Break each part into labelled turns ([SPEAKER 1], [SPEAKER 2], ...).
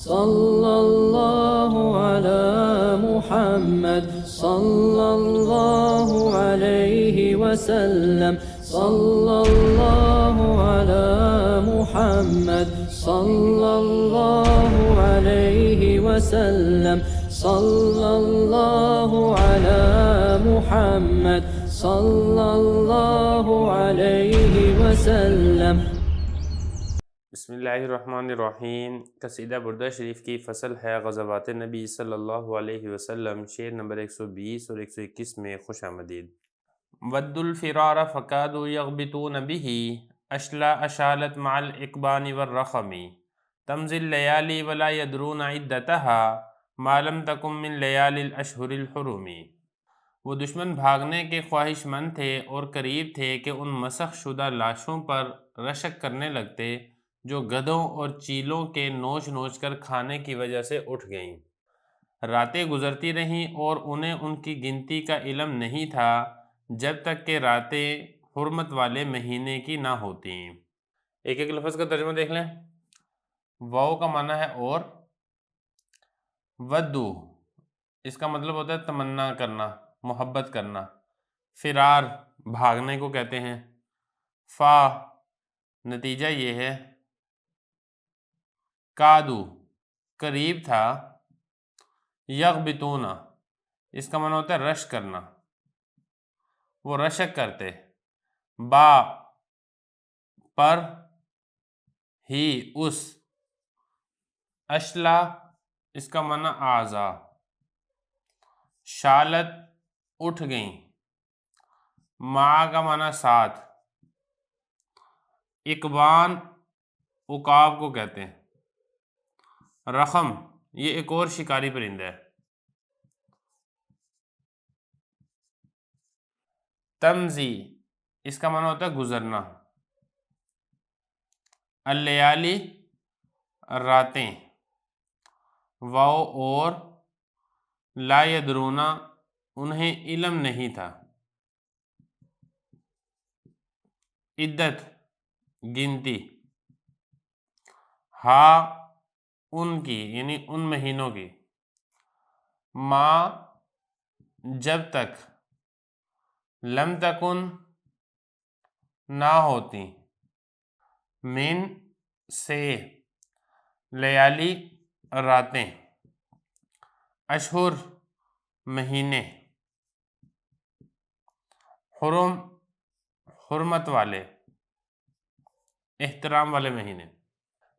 [SPEAKER 1] صلى الله على محمد صلى الله عليه وسلم صلى الله على محمد صلى الله عليه وسلم صلى الله على محمد صلى الله عليه وسلم۔
[SPEAKER 2] بسم اللہ الرحمن الرحیم۔ قصیدہ بردہ شریف کی فصل ہے غزوات نبی صلی اللہ علیہ وسلم، شعر نمبر 120 اور 121 میں خوش آمدید۔ ود الفرار فقادوا یغبطون به اشلا اشالت مع الاقبان والرخم تمضی اللیالی ولا یدرون عدتها ما لم تکن من لیالی الاشہر الحرم۔ وہ دشمن بھاگنے کے خواہش مند تھے اور قریب تھے کہ ان مسخ شدہ لاشوں پر رشک کرنے لگتے جو گدھوں اور چیلوں کے نوچ نوچ کر کھانے کی وجہ سے اٹھ گئیں۔ راتیں گزرتی رہیں اور انہیں ان کی گنتی کا علم نہیں تھا جب تک کہ راتیں حرمت والے مہینے کی نہ ہوتیں۔ ایک ایک لفظ کا ترجمہ دیکھ لیں۔ واو کا معنی ہے اور، ودو اس کا مطلب ہوتا ہے تمنا کرنا، محبت کرنا، فرار بھاگنے کو کہتے ہیں، فا نتیجہ یہ ہے، کادو قریب تھا، یغبطون اس کا معنی ہوتا ہے رش کرنا، وہ رشک کرتے، با پر ہی اس، اشلا اس کا معنی اعضا، شالت اٹھ گئیں، مع کا معنی ساتھ، اقبان عقاب کو کہتے ہیں، رخم یہ ایک اور شکاری پرندہ ہے، تمزی اس کا معنی ہوتا ہے گزرنا، اللیالی راتیں، واو اور، لا یدرونا انہیں علم نہیں تھا، عدت گنتی، ہا ان کی یعنی ان مہینوں کی، ما جب تک، لم تکن نہ ہوتی، من سے، لیالی راتیں، اشہر مہینے، حرم حرمت والے احترام والے مہینے۔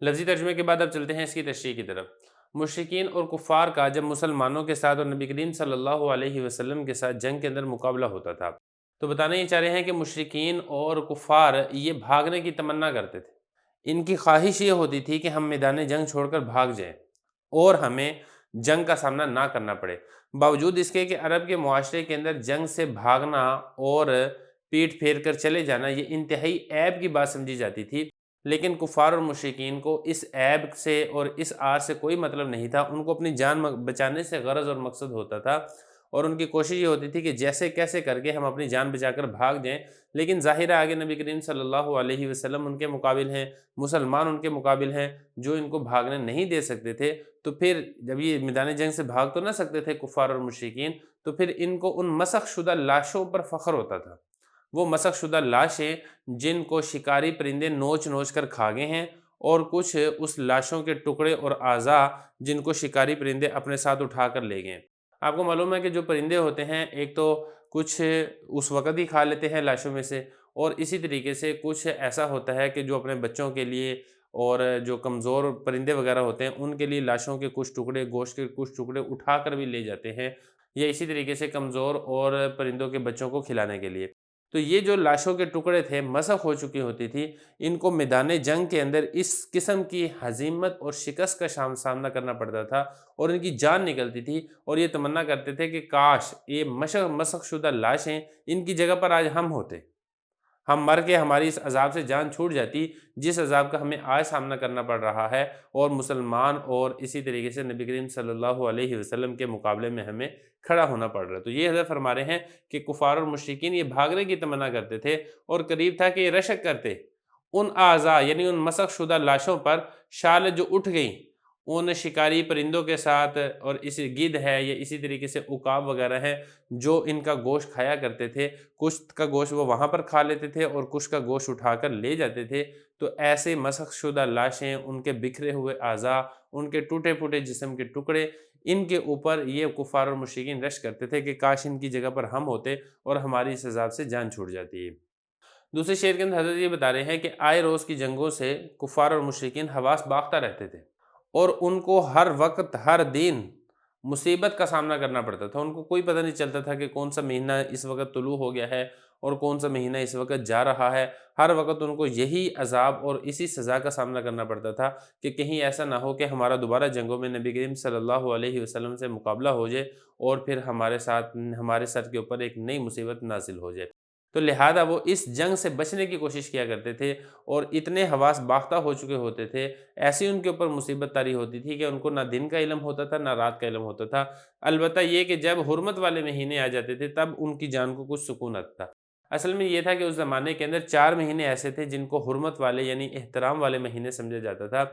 [SPEAKER 2] لفظی ترجمے کے بعد اب چلتے ہیں اس کی تشریح کی طرف۔ مشرکین اور کفار کا جب مسلمانوں کے ساتھ اور نبی کریم صلی اللہ علیہ وسلم کے ساتھ جنگ کے اندر مقابلہ ہوتا تھا تو بتانا یہ چاہ رہے ہیں کہ مشرکین اور کفار یہ بھاگنے کی تمنا کرتے تھے، ان کی خواہش یہ ہوتی تھی کہ ہم میدان جنگ چھوڑ کر بھاگ جائیں اور ہمیں جنگ کا سامنا نہ کرنا پڑے۔ باوجود اس کے کہ عرب کے معاشرے کے اندر جنگ سے بھاگنا اور پیٹ پھیر کر چلے جانا یہ انتہائی عیب کی بات سمجھی جاتی تھی، لیکن کفار اور مشرکین کو اس عیب سے اور اس آر سے کوئی مطلب نہیں تھا، ان کو اپنی جان بچانے سے غرض اور مقصد ہوتا تھا اور ان کی کوشش یہ ہوتی تھی کہ جیسے کیسے کر کے ہم اپنی جان بچا کر بھاگ جائیں، لیکن ظاہر ہے آگے نبی کریم صلی اللہ علیہ وسلم ان کے مقابل ہیں، مسلمان ان کے مقابل ہیں جو ان کو بھاگنے نہیں دے سکتے تھے، تو پھر جب یہ میدان جنگ سے بھاگ تو نہ سکتے تھے کفار اور مشرکین، تو پھر ان کو ان مسخ شدہ لاشوں پر فخر ہوتا تھا، وہ مسخ شدہ لاشیں جن کو شکاری پرندے نوچ نوچ کر کھا گئے ہیں اور کچھ اس لاشوں کے ٹکڑے اور اعضاء جن کو شکاری پرندے اپنے ساتھ اٹھا کر لے گئے۔ آپ کو معلوم ہے کہ جو پرندے ہوتے ہیں ایک تو کچھ اس وقت ہی کھا لیتے ہیں لاشوں میں سے، اور اسی طریقے سے کچھ ایسا ہوتا ہے کہ جو اپنے بچوں کے لیے اور جو کمزور پرندے وغیرہ ہوتے ہیں ان کے لیے لاشوں کے کچھ ٹکڑے، گوشت کے کچھ ٹکڑے اٹھا کر بھی لے جاتے ہیں، یا اسی طریقے سے کمزور اور پرندوں کے بچوں کو کھلانے کے لیے۔ تو یہ جو لاشوں کے ٹکڑے تھے مسخ ہو چکی ہوتی تھی، ان کو میدان جنگ کے اندر اس قسم کی ہزیمت اور شکست کا سامنا کرنا پڑتا تھا اور ان کی جان نکلتی تھی اور یہ تمنا کرتے تھے کہ کاش یہ مسخ شدہ لاشیں ان کی جگہ پر آج ہم ہوتے، ہم مر کے ہماری اس عذاب سے جان چھوٹ جاتی جس عذاب کا ہمیں آج سامنا کرنا پڑ رہا ہے، اور مسلمان اور اسی طریقے سے نبی کریم صلی اللہ علیہ وسلم کے مقابلے میں ہمیں کھڑا ہونا پڑ رہا ہے۔ تو یہ حضرت فرما رہے ہیں کہ کفار اور مشرکین یہ بھاگنے کی تمنا کرتے تھے اور قریب تھا کہ یہ رشک کرتے ان اعضاء یعنی ان مسخ شدہ لاشوں پر، شالت جو اٹھ گئیں ان شکاری پرندوں کے ساتھ، اور اس گدھ ہے یا اسی طریقے سے عقاب وغیرہ ہیں جو ان کا گوشت کھایا کرتے تھے، کچھ کا گوشت وہ وہاں پر کھا لیتے تھے اور کچھ کا گوشت اٹھا کر لے جاتے تھے۔ تو ایسے مسخ شدہ لاشیں، ان کے بکھرے ہوئے اعضاء، ان کے ٹوٹے پھوٹے جسم کے ٹکڑے، ان کے اوپر یہ کفار اور مشرکین رشک کرتے تھے کہ کاش ان کی جگہ پر ہم ہوتے اور ہماری اس عذاب سے جان چھوٹ جاتی ہے۔ دوسرے شعر کے اندر حضرت یہ بتا رہے ہیں کہ آئے روز کی جنگوں سے کفار اور مشرکین حواس باختہ رہتے تھے، اور ان کو ہر وقت ہر دن مصیبت کا سامنا کرنا پڑتا تھا۔ ان کو کوئی پتہ نہیں چلتا تھا کہ کون سا مہینہ اس وقت طلوع ہو گیا ہے اور کون سا مہینہ اس وقت جا رہا ہے۔ ہر وقت ان کو یہی عذاب اور اسی سزا کا سامنا کرنا پڑتا تھا کہ کہیں ایسا نہ ہو کہ ہمارا دوبارہ جنگوں میں نبی کریم صلی اللہ علیہ وسلم سے مقابلہ ہو جائے اور پھر ہمارے ساتھ ہمارے سر کے اوپر ایک نئی مصیبت نازل ہو جائے۔ تو لہٰذا وہ اس جنگ سے بچنے کی کوشش کیا کرتے تھے، اور اتنے حواس باختہ ہو چکے ہوتے تھے، ایسی ان کے اوپر مصیبت طاری ہوتی تھی کہ ان کو نہ دن کا علم ہوتا تھا نہ رات کا علم ہوتا تھا۔ البتہ یہ کہ جب حرمت والے مہینے آ جاتے تھے تب ان کی جان کو کچھ سکون آتا تھا۔ اصل میں یہ تھا کہ اس زمانے کے اندر 4 مہینے ایسے تھے جن کو حرمت والے یعنی احترام والے مہینے سمجھا جاتا تھا۔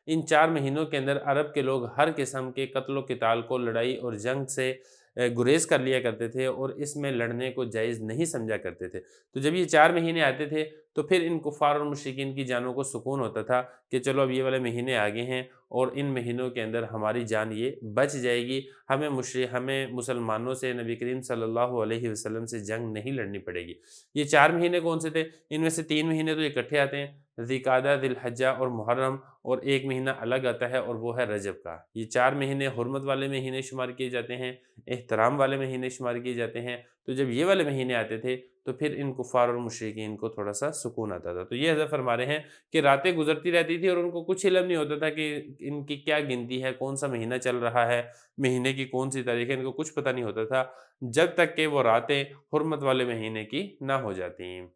[SPEAKER 2] ان 4 مہینوں کے اندر عرب کے لوگ ہر قسم کے قتل و قتال کو، لڑائی اور جنگ سے گریز کر لیا کرتے تھے، اور اس میں لڑنے کو جائز نہیں سمجھا کرتے تھے۔ تو جب یہ 4 مہینے آتے تھے تو پھر ان کفار اور مشرکین کی جانوں کو سکون ہوتا تھا کہ چلو اب یہ والے مہینے آگے ہیں اور ان مہینوں کے اندر ہماری جان یہ بچ جائے گی، ہمیں مسلمانوں سے، نبی کریم صلی اللہ علیہ وسلم سے جنگ نہیں لڑنی پڑے گی۔ یہ 4 مہینے کون سے تھے؟ ان میں سے 3 مہینے تو اکٹھے آتے ہیں، ذی القعدہ، ذی الحجہ اور محرم، اور ایک مہینہ الگ آتا ہے اور وہ ہے رجب کا۔ یہ 4 مہینے حرمت والے مہینے شمار کیے جاتے ہیں، احترام والے مہینے شمار کیے جاتے ہیں۔ تو جب یہ والے مہینے آتے تھے تو پھر ان کفار اور مشرکین کو تھوڑا سا سکون آتا تھا۔ تو یہ حضرت فرما رہے ہیں کہ راتیں گزرتی رہتی تھی اور ان کو کچھ علم نہیں ہوتا تھا کہ ان کی کیا گنتی ہے، کون سا مہینہ چل رہا ہے، مہینے کی کون سی تاریخ ہے، ان کو کچھ پتہ نہیں ہوتا تھا جب تک کہ وہ راتیں حرمت والے مہینے کی نہ ہو جاتی ہیں۔